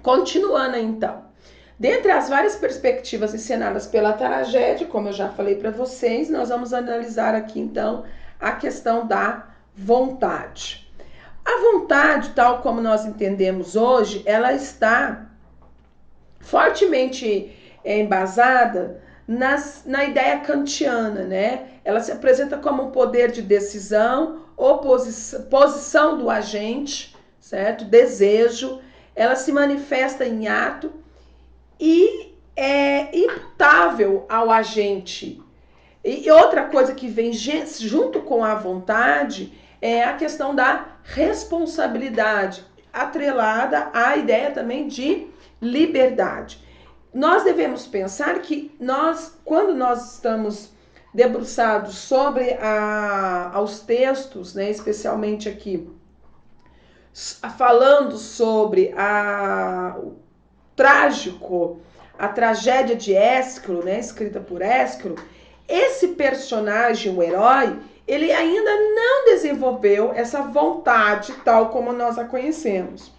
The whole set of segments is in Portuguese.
Continuando então. Dentre as várias perspectivas ensinadas pela tragédia, como eu já falei para vocês, nós vamos analisar aqui então a questão da vontade. A vontade, tal como nós entendemos hoje, ela está fortemente embasada na ideia kantiana, né? Ela se apresenta como um poder de decisão, posição do agente, certo? Desejo. Ela se manifesta em ato e é imputável ao agente. E outra coisa que vem junto com a vontade é a questão da responsabilidade, atrelada à ideia também de liberdade. Nós devemos pensar que quando nós estamos debruçados sobre aos textos, né, especialmente aqui, falando sobre o trágico, a tragédia de Ésquilo, né, escrita por Ésquilo, esse personagem, o herói, ele ainda não desenvolveu essa vontade tal como nós a conhecemos.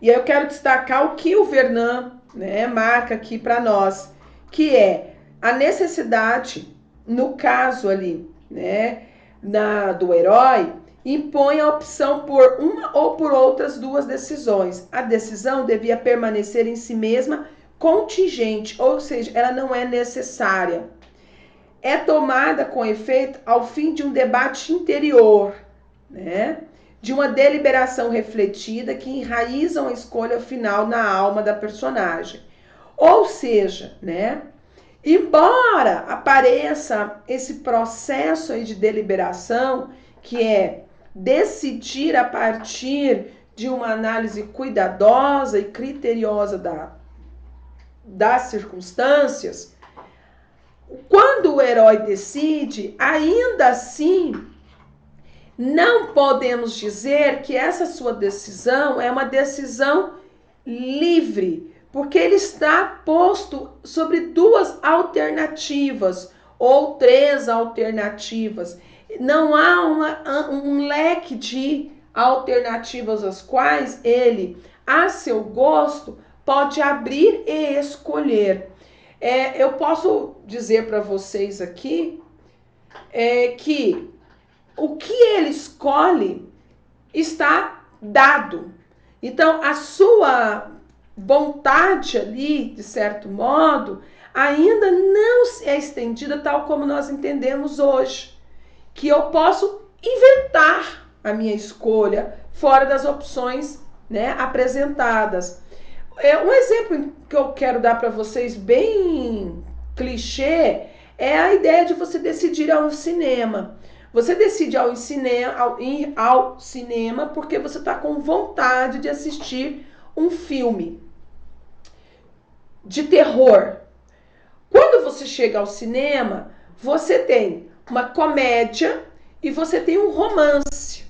E aí eu quero destacar o que o Vernant, né, marca aqui para nós, que é a necessidade, no caso ali, né, do herói, impõe a opção por uma ou por outras duas decisões. A decisão devia permanecer em si mesma contingente, ou seja, ela não é necessária. É tomada com efeito ao fim de um debate interior, né? De uma deliberação refletida que enraizam a escolha final na alma da personagem. Ou seja, né? Embora apareça esse processo aí de deliberação, que é decidir a partir de uma análise cuidadosa e criteriosa das circunstâncias, quando o herói decide, ainda assim, não podemos dizer que essa sua decisão é uma decisão livre, porque ele está posto sobre duas alternativas ou três alternativas. Não há um leque de alternativas as quais ele, a seu gosto, pode abrir e escolher. Eu posso dizer para vocês aqui que o que ele escolhe está dado. Então, a sua vontade ali, de certo modo, ainda não é estendida tal como nós entendemos hoje. Que eu posso inventar a minha escolha fora das opções, né, apresentadas. Um exemplo que eu quero dar para vocês, bem clichê, é a ideia de você decidir ao cinema. Você decide ir ao cinema porque você está com vontade de assistir um filme de terror. Quando você chega ao cinema, você tem uma comédia e você tem um romance.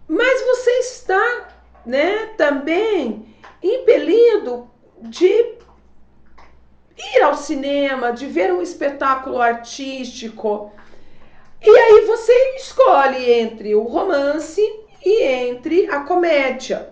Mas você está, né, também impelido de ir ao cinema, de ver um espetáculo artístico. E aí você escolhe entre o romance e entre a comédia.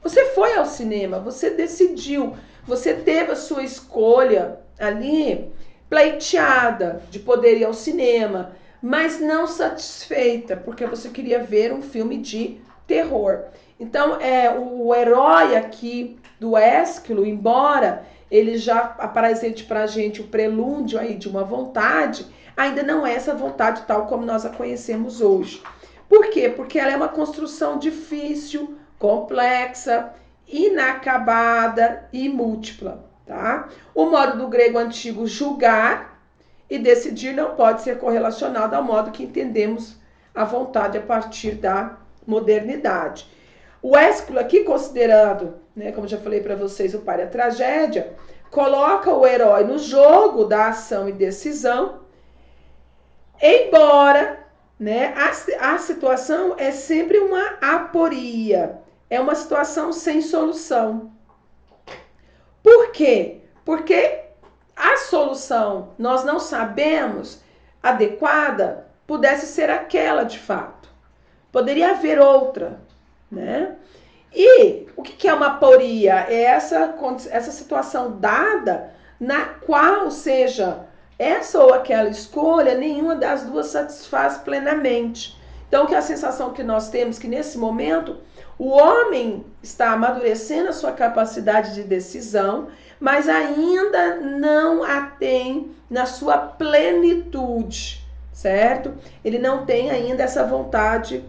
Você foi ao cinema, você decidiu, você teve a sua escolha ali pleiteada de poder ir ao cinema, mas não satisfeita, porque você queria ver um filme de terror. Então, o herói aqui do Ésquilo, embora ele já apresente para a gente o prelúdio aí de uma vontade, ainda não é essa vontade tal como nós a conhecemos hoje. Por quê? Porque ela é uma construção difícil, complexa, inacabada e múltipla. Tá? O modo do grego antigo julgar e decidir não pode ser correlacionado ao modo que entendemos a vontade a partir da modernidade. O Ésquilo aqui, considerando, né, como já falei para vocês, o pai da tragédia, coloca o herói no jogo da ação e decisão, embora, né, a situação é sempre uma aporia, é uma situação sem solução. Por quê? Porque a solução nós não sabemos adequada, pudesse ser aquela de fato. Poderia haver outra, né? E o que é uma aporia? É essa situação dada na qual, seja essa ou aquela escolha, nenhuma das duas satisfaz plenamente. Então, que a sensação que nós temos que nesse momento o homem está amadurecendo a sua capacidade de decisão, mas ainda não a tem na sua plenitude, certo? Ele não tem ainda essa vontade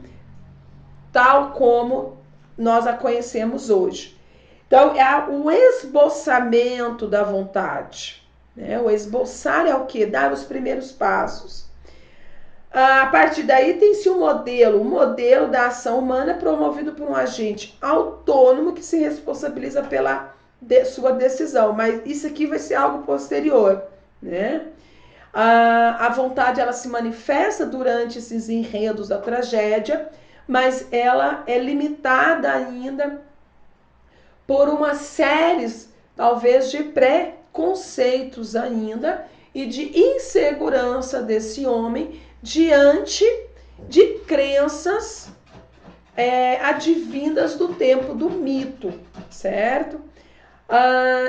tal como nós a conhecemos hoje. Então, é o esboçamento da vontade. Né? O esboçar é o quê? Dar os primeiros passos. A partir daí tem-se um modelo da ação humana promovido por um agente autônomo que se responsabiliza pela sua decisão, mas isso aqui vai ser algo posterior, né? A vontade ela se manifesta durante esses enredos da tragédia, mas ela é limitada ainda por uma série, talvez, de preconceitos ainda e de insegurança desse homem diante de crenças advindas do tempo do mito, certo?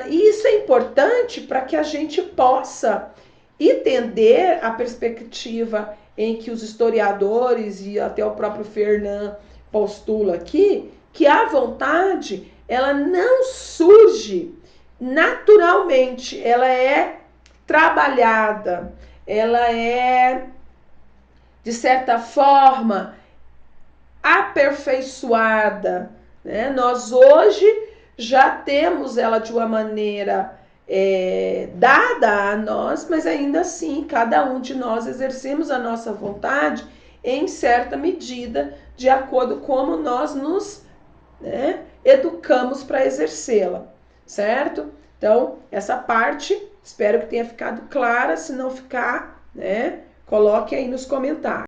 E isso é importante para que a gente possa entender a perspectiva em que os historiadores e até o próprio Fernand postula aqui, que a vontade ela não surge naturalmente, ela é trabalhada, ela é, de certa forma, aperfeiçoada. Né? Nós hoje já temos ela de uma maneira dada a nós, mas ainda assim cada um de nós exercemos a nossa vontade em certa medida, de acordo com como nós nos educamos para exercê-la, certo? Então, essa parte, espero que tenha ficado clara. Se não ficar, coloque aí nos comentários.